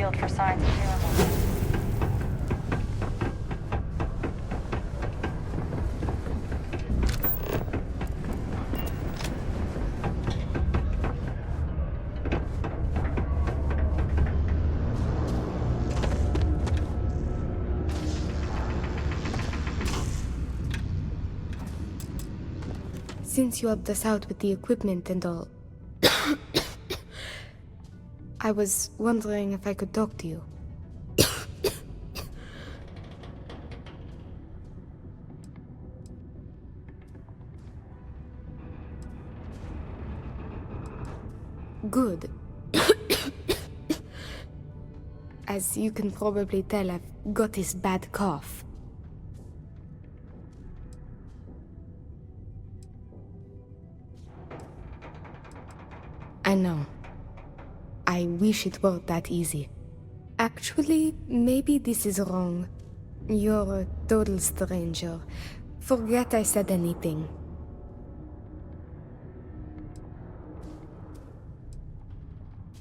Starfield for signs of human. Since you helped us out with the equipment and all, I was wondering if I could talk to you. Good. As you can probably tell, I've got this bad cough. I know. I wish it were that easy. Actually, maybe this is wrong. You're a total stranger. Forget I said anything.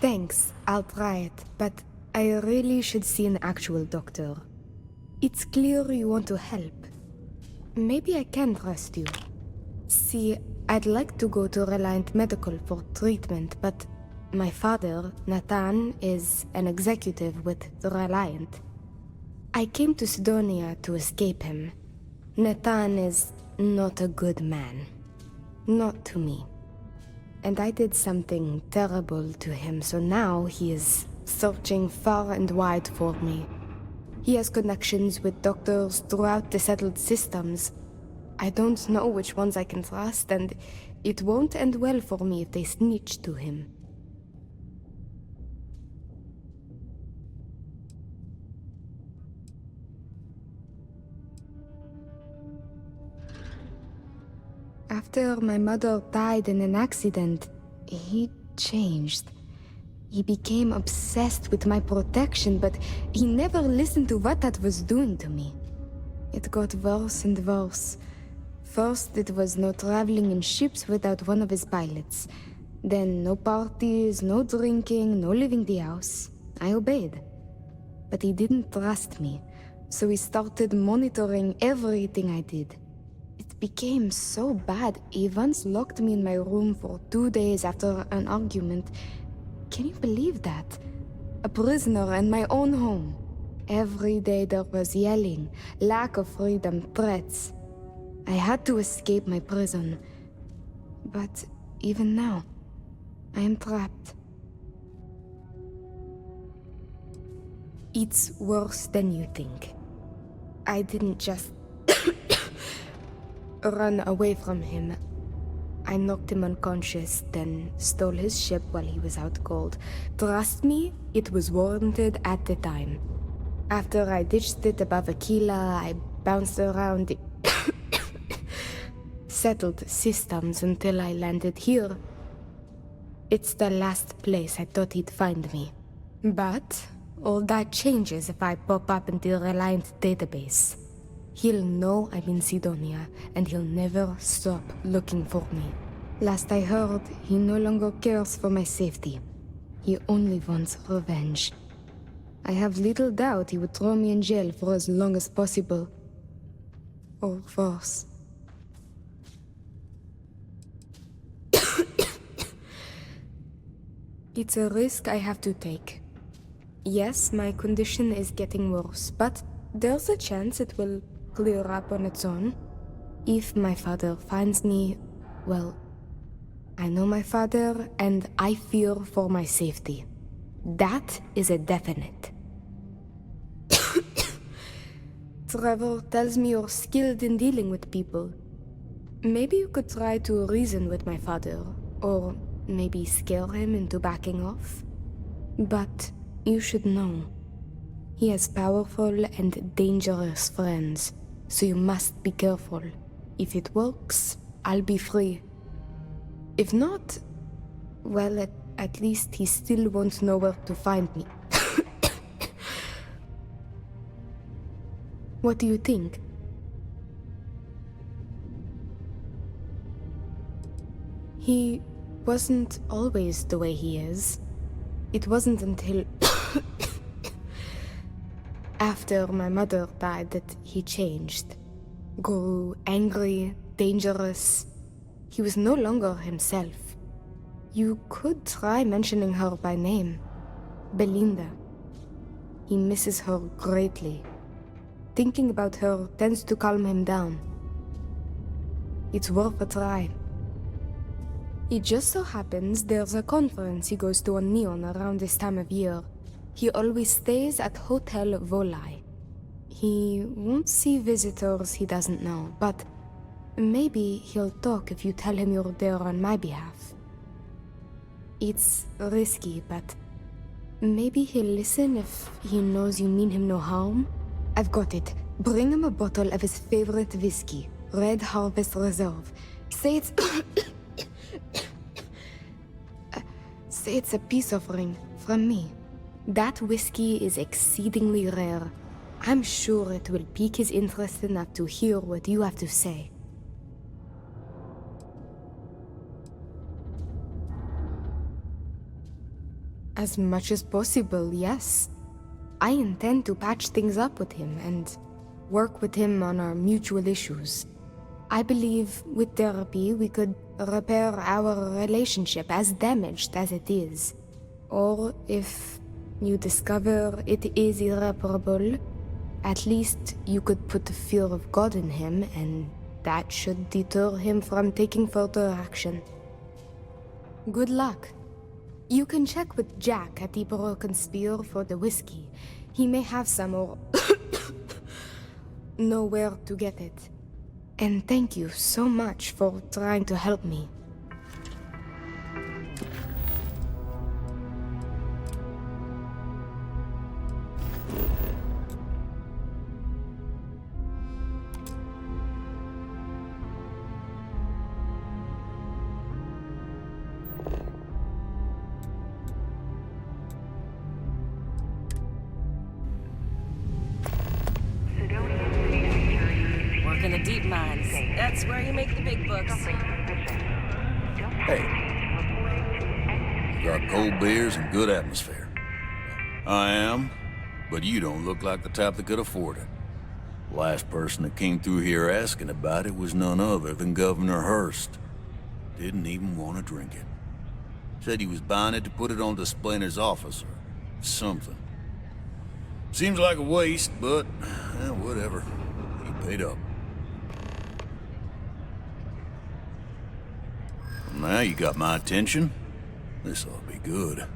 Thanks, I'll try it, but I really should see an actual doctor. It's clear you want to help. Maybe I can trust you. See, I'd like to go to Reliant Medical for treatment, but my father, Nathan, is an executive with Reliant. I came to Sidonia to escape him. Nathan is not a good man. Not to me. And I did something terrible to him, so now he is searching far and wide for me. He has connections with doctors throughout the settled systems. I don't know which ones I can trust, and it won't end well for me if they snitch to him. After my mother died in an accident, he changed. He became obsessed with my protection, but he never listened to what that was doing to me. It got worse and worse. First, it was no traveling in ships without one of his pilots. Then no parties, no drinking, no leaving the house. I obeyed. But he didn't trust me, so he started monitoring everything I did. It became so bad, he once locked me in my room for 2 days after an argument. Can you believe that? A prisoner in my own home. Every day there was yelling, lack of freedom, threats. I had to escape my prison. But even now, I am trapped. It's worse than you think. I didn't just run away from him. I knocked him unconscious, then stole his ship while he was out cold. Trust me, it was warranted at the time. After I ditched it above Aquila, I bounced around the settled systems until I landed here. It's the last place I thought he'd find me. But all that changes if I pop up in the Reliant database. He'll know I'm in Sidonia, and he'll never stop looking for me. Last I heard, he no longer cares for my safety. He only wants revenge. I have little doubt he would throw me in jail for as long as possible. Or worse. It's a risk I have to take. Yes, my condition is getting worse, but there's a chance it will clear up on its own. If my father finds me, well, I know my father and I fear for my safety. That is a definite. Trevor tells me you're skilled in dealing with people. Maybe you could try to reason with my father, or maybe scare him into backing off. But you should know, he has powerful and dangerous friends, so you must be careful. If it works, I'll be free. If not, well, at least he still won't know where to find me. What do you think? He wasn't always the way he is. It wasn't until after my mother died that he changed. Grew angry, dangerous. He was no longer himself. You could try mentioning her by name. Belinda. He misses her greatly. Thinking about her tends to calm him down. It's worth a try. It just so happens there's a conference he goes to on Neon around this time of year. He always stays at Hotel Volai. He won't see visitors he doesn't know, but maybe he'll talk if you tell him you're there on my behalf. It's risky, but maybe he'll listen if he knows you mean him no harm. I've got it. Bring him a bottle of his favorite whiskey, Red Harvest Reserve. Say it's... Say it's a peace offering from me. That whiskey is exceedingly rare. I'm sure it will pique his interest enough to hear what you have to say. As much as possible, yes. I intend to patch things up with him and work with him on our mutual issues. I believe with therapy we could repair our relationship as damaged as it is. Or if you discover it is irreparable, at least you could put the fear of God in him, and that should deter him from taking further action. Good luck. You can check with Jack at the Broken Spear for the whiskey. He may have some or know where to get it. And thank you so much for trying to help me. In the deep mines. That's where you make the big bucks. Hey. You got cold beers and good atmosphere. I am, but you don't look like the type that could afford it. Last person that came through here asking about it was none other than Governor Hurst. Didn't even want to drink it. Said he was buying it to put it on display in his office or something. Seems like a waste, but whatever. He paid up. Now you got my attention. This ought to be good.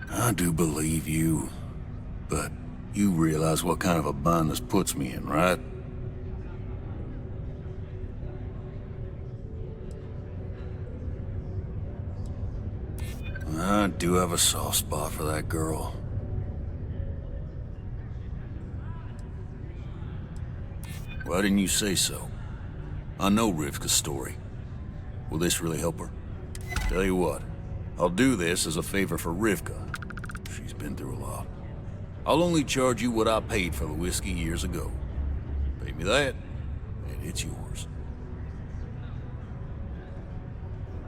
I do believe you, but you realize what kind of a bind this puts me in, right? I do have a soft spot for that girl. Why didn't you say so? I know Rivka's story. Will this really help her? Tell you what, I'll do this as a favor for Rivka. She's been through a lot. I'll only charge you what I paid for the whiskey years ago. Pay me that, and it's yours.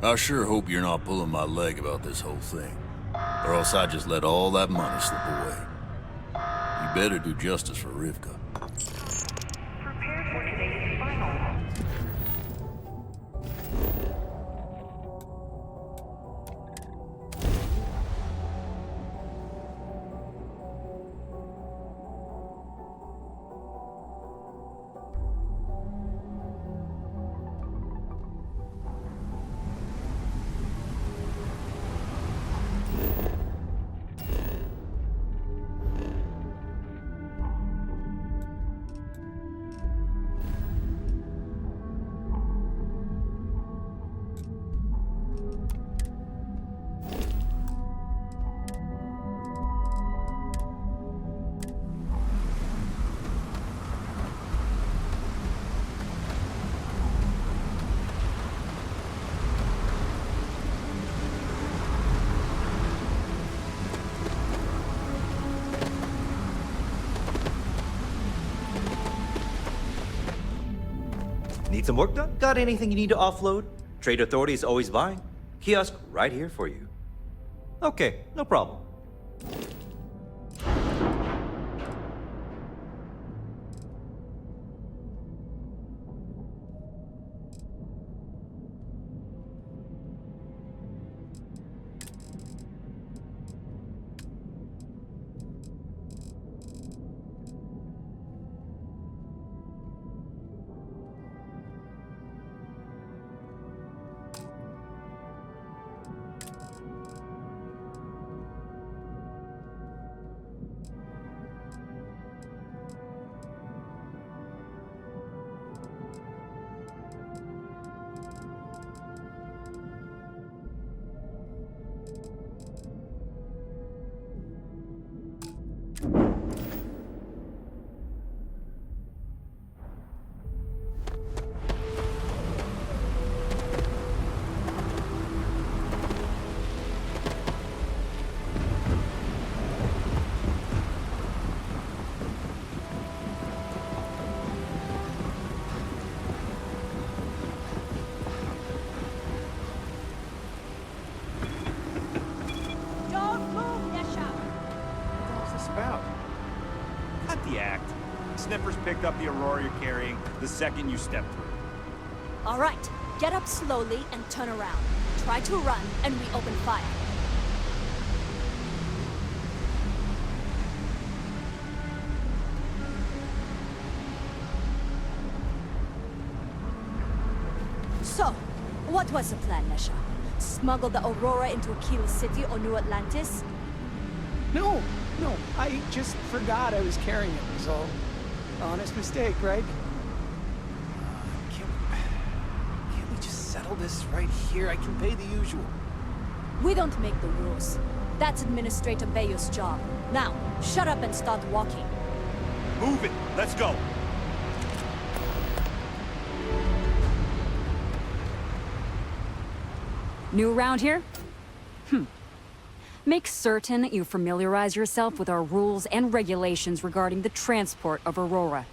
I sure hope you're not pulling my leg about this whole thing, or else I just let all that money slip away. You better do justice for Rivka. Need some work done? Got anything you need to offload? Trade Authority is always buying. Kiosk right here for you. Okay, no problem. Cut the act. Sniffers picked up the Aurora you're carrying the second you stepped through. All right, get up slowly and turn around. Try to run, and we open fire. So, what was the plan, Nesha? Smuggle the Aurora into Aquila City or New Atlantis? No, I just forgot I was carrying it, was all. Honest mistake, right? Can't we just settle this right here? I can pay the usual. We don't make the rules. That's Administrator Bayou's job. Now, shut up and start walking. Move it. Let's go. New around here? Make certain you familiarize yourself with our rules and regulations regarding the transport of Aurora.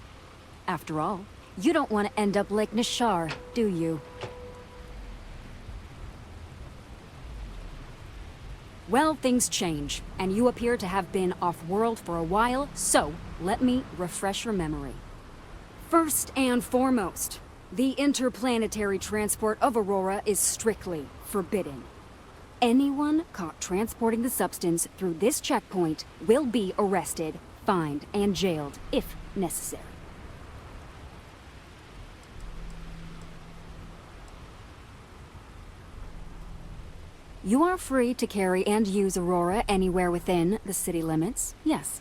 After all, you don't want to end up like Nishar, do you? Well, things change, and you appear to have been off-world for a while, so let me refresh your memory. First and foremost, the interplanetary transport of Aurora is strictly forbidden. Anyone caught transporting the substance through this checkpoint will be arrested, fined, and jailed, if necessary. You are free to carry and use Aurora anywhere within the city limits, yes.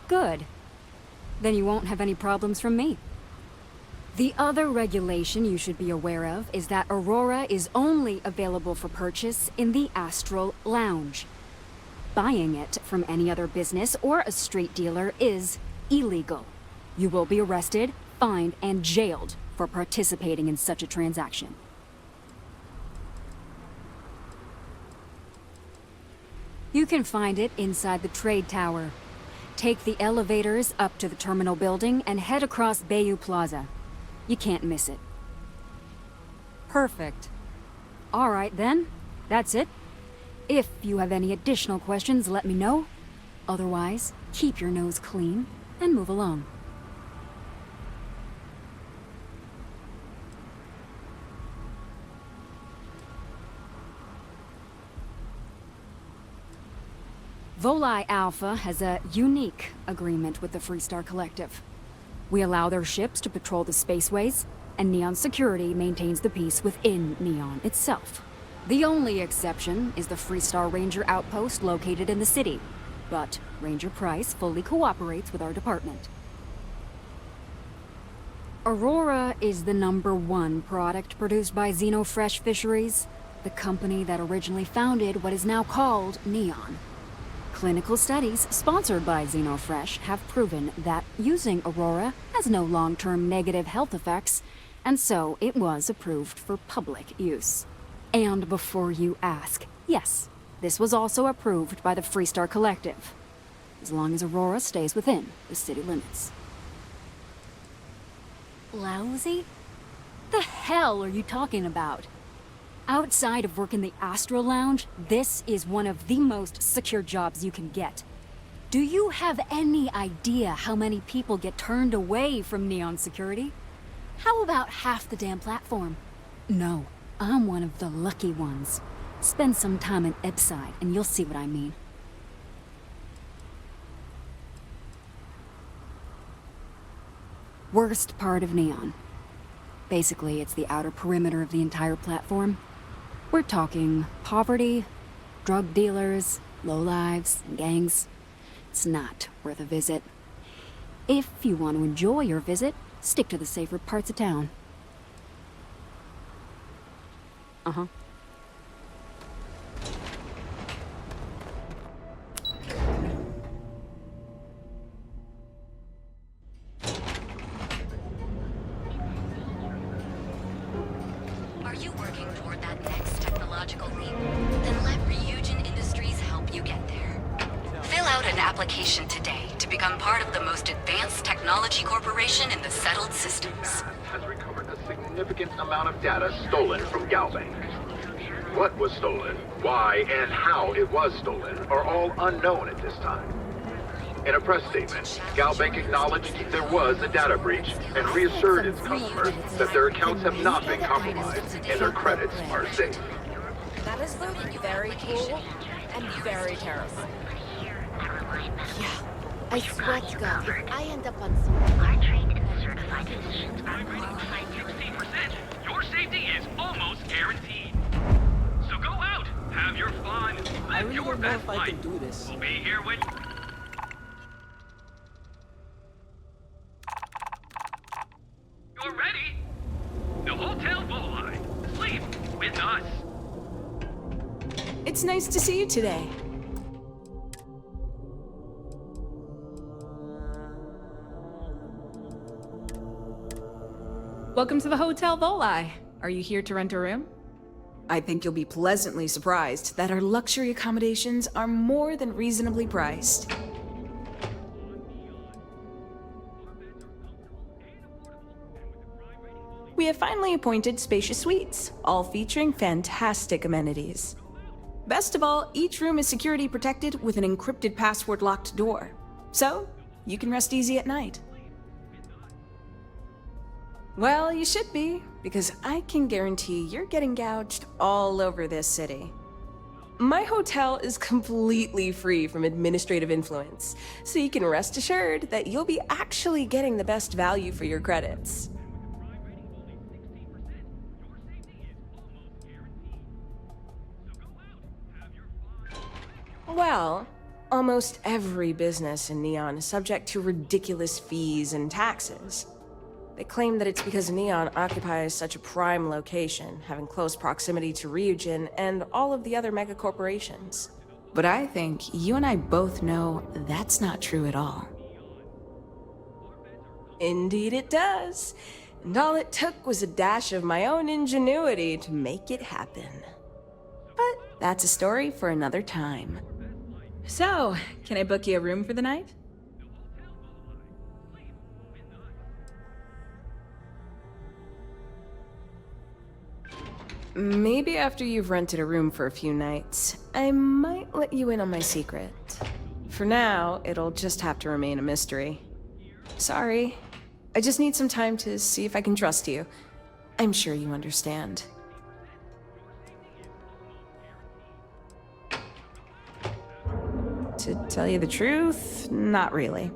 Good. Then you won't have any problems from me. The other regulation you should be aware of is that Aurora is only available for purchase in the Astral Lounge. Buying it from any other business or a street dealer is illegal. You will be arrested, fined, and jailed for participating in such a transaction. You can find it inside the trade tower. Take the elevators up to the terminal building and head across Bayou Plaza. You can't miss it. Perfect. All right then, that's it. If you have any additional questions, let me know. Otherwise, keep your nose clean and move along. Volii Alpha has a unique agreement with the Freestar Collective. We allow their ships to patrol the spaceways, and Neon Security maintains the peace within Neon itself. The only exception is the Freestar Ranger outpost located in the city, but Ranger Price fully cooperates with our department. Aurora is the #1 product produced by Xenofresh Fisheries, the company that originally founded what is now called Neon. Clinical studies sponsored by Xenofresh have proven that using Aurora has no long-term negative health effects, and so it was approved for public use. And before you ask, yes, this was also approved by the Freestar Collective, as long as Aurora stays within the city limits. Lousy? The hell are you talking about? Outside of working the Astro Lounge, this is one of the most secure jobs you can get. Do you have any idea how many people get turned away from Neon security? How about half the damn platform? No, I'm one of the lucky ones. Spend some time in Ipside and you'll see what I mean. Worst part of Neon. Basically, it's the outer perimeter of the entire platform. We're talking poverty, drug dealers, lowlives, and gangs. It's not worth a visit. If you want to enjoy your visit, stick to the safer parts of town. Uh-huh. Are you working toward that next technological leap? Then let Ryujin Industries help you get there. Fill out an application today to become part of the most advanced technology corporation in the settled systems. Has recovered a significant amount of data stolen from Galbank. What was stolen, why, and how it was stolen are all unknown at this time. In a press statement, Galbank acknowledged there was a data breach and reassured its customers that their accounts have not been compromised and their credits are safe. That is both very cool and very terrifying. Yeah, I swear to God, if I end up on something... Our trained and certified physicians are qualified to... 16%. Your safety is almost guaranteed. So go out, have your fun, live your best life. I can do this. We'll be here when... You're ready? The Hotel Volai. Sleep with us. It's nice to see you today. Welcome to the Hotel Volai. Are you here to rent a room? I think you'll be pleasantly surprised that our luxury accommodations are more than reasonably priced. We have finally appointed spacious suites, all featuring fantastic amenities. Best of all, each room is security protected with an encrypted password-locked door. So, you can rest easy at night. Well, you should be, because I can guarantee you're getting gouged all over this city. My hotel is completely free from administrative influence, so you can rest assured that you'll be actually getting the best value for your credits. Well, almost every business in Neon is subject to ridiculous fees and taxes. They claim that it's because Neon occupies such a prime location, having close proximity to Ryujin and all of the other megacorporations. But I think you and I both know that's not true at all. Indeed it does. And all it took was a dash of my own ingenuity to make it happen. But that's a story for another time. So, can I book you a room for the night? Maybe after you've rented a room for a few nights, I might let you in on my secret. For now, it'll just have to remain a mystery. Sorry. I just need some time to see if I can trust you. I'm sure you understand. To tell you the truth, not really.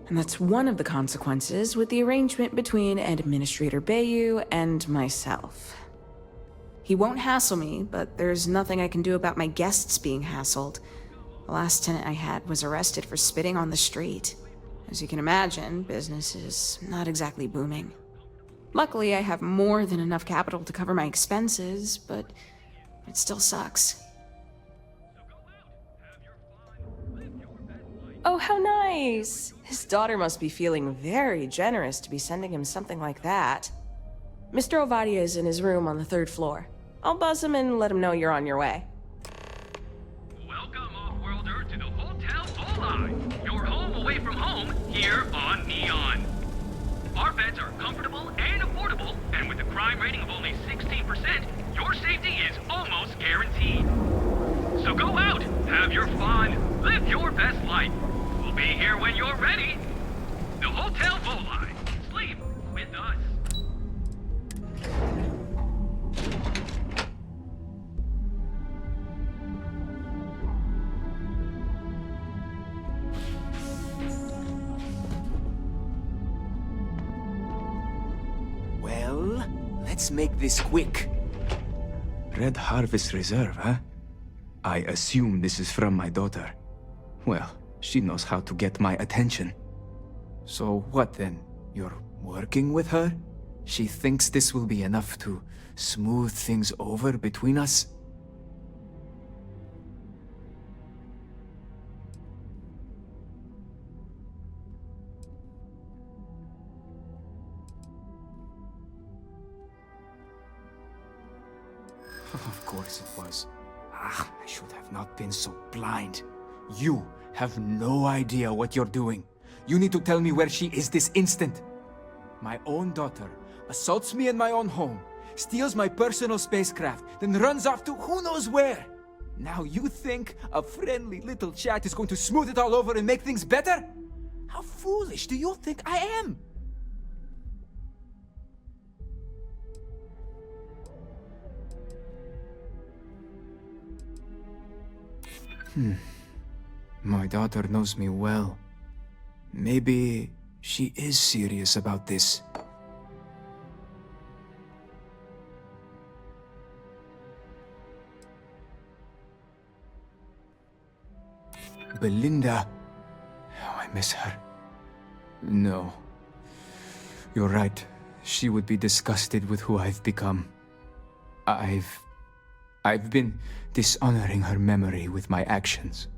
And that's one of the consequences with the arrangement between Administrator Bayu and myself. He won't hassle me, but there's nothing I can do about my guests being hassled. The last tenant I had was arrested for spitting on the street. As you can imagine, business is not exactly booming. Luckily, I have more than enough capital to cover my expenses, but it still sucks. Oh, how nice! His daughter must be feeling very generous to be sending him something like that. Mr. Ovadia is in his room on the 3rd floor. I'll buzz him and let him know you're on your way. Welcome, off-worlder, to the Hotel Volai, your home away from home here on Neon. Our beds are comfortable and affordable, and with the crime rating of only 16%, your safety is almost guaranteed. So go out, have your fun, live your best life. We'll be here when you're ready. The Hotel Volai. Sleep with us. Well, let's make this quick. Red Harvest Reserve, huh? I assume this is from my daughter. Well, she knows how to get my attention. So what then? You're working with her? She thinks this will be enough to smooth things over between us? Of course it was. I should have not been so blind. You have no idea what you're doing. You need to tell me where she is this instant. My own daughter assaults me in my own home, steals my personal spacecraft, then runs off to who knows where. Now you think a friendly little chat is going to smooth it all over and make things better? How foolish do you think I am? My daughter knows me well. Maybe she is serious about this. Belinda. Oh, I miss her. No. You're right. She would be disgusted with who I've become. I've been dishonoring her memory with my actions.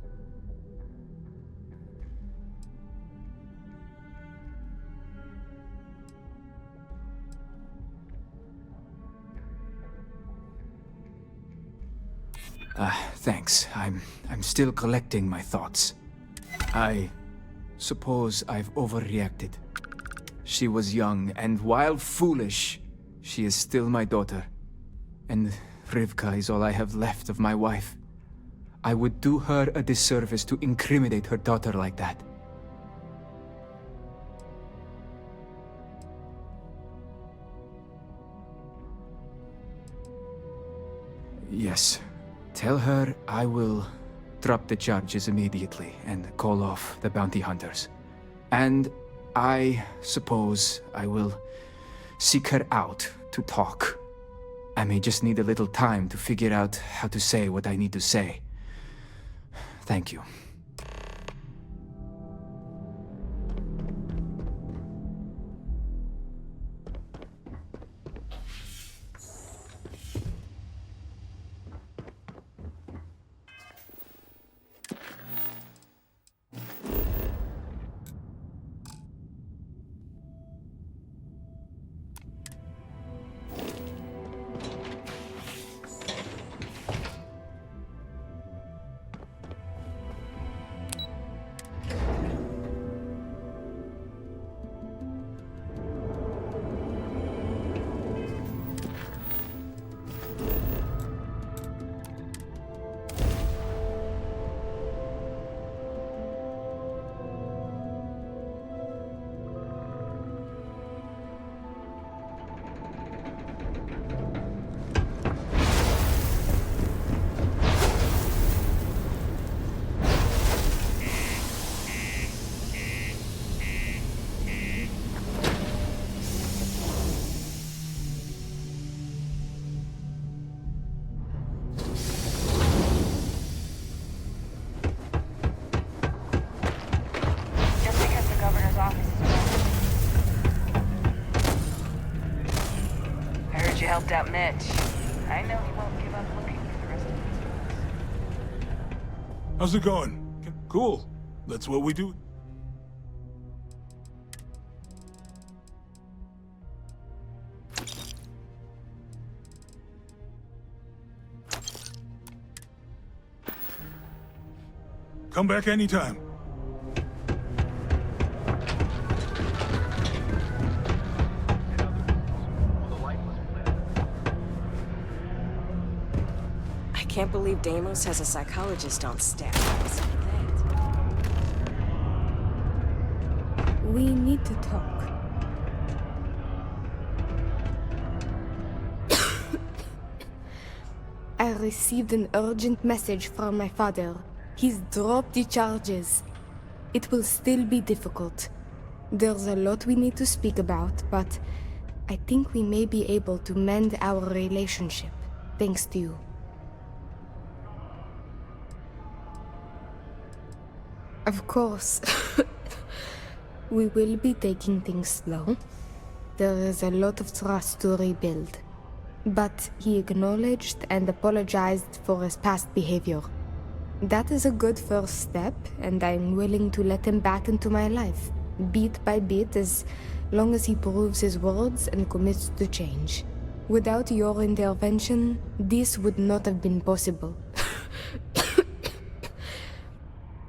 Thanks. I'm still collecting my thoughts. I suppose I've overreacted. She was young, and while foolish, she is still my daughter. And Rivka is all I have left of my wife. I would do her a disservice to incriminate her daughter like that. Yes. Tell her I will drop the charges immediately and call off the bounty hunters. And I suppose I will seek her out to talk. I may just need a little time to figure out how to say what I need to say. Thank you. Helped out Mitch. I know he won't give up looking for the rest of these folks. How's it going? Cool. That's what we do. Come back anytime. Can't believe Deimos has a psychologist on staff. We need to talk. I received an urgent message from my father. He's dropped the charges. It will still be difficult. There's a lot we need to speak about, but I think we may be able to mend our relationship, thanks to you. Of course. We will be taking things slow. There is a lot of trust to rebuild. But he acknowledged and apologized for his past behavior. That is a good first step, and I'm willing to let him back into my life, bit by bit, as long as he proves his words and commits to change. Without your intervention, this would not have been possible.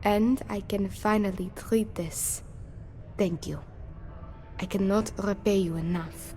And I can finally treat this. Thank you. I cannot repay you enough.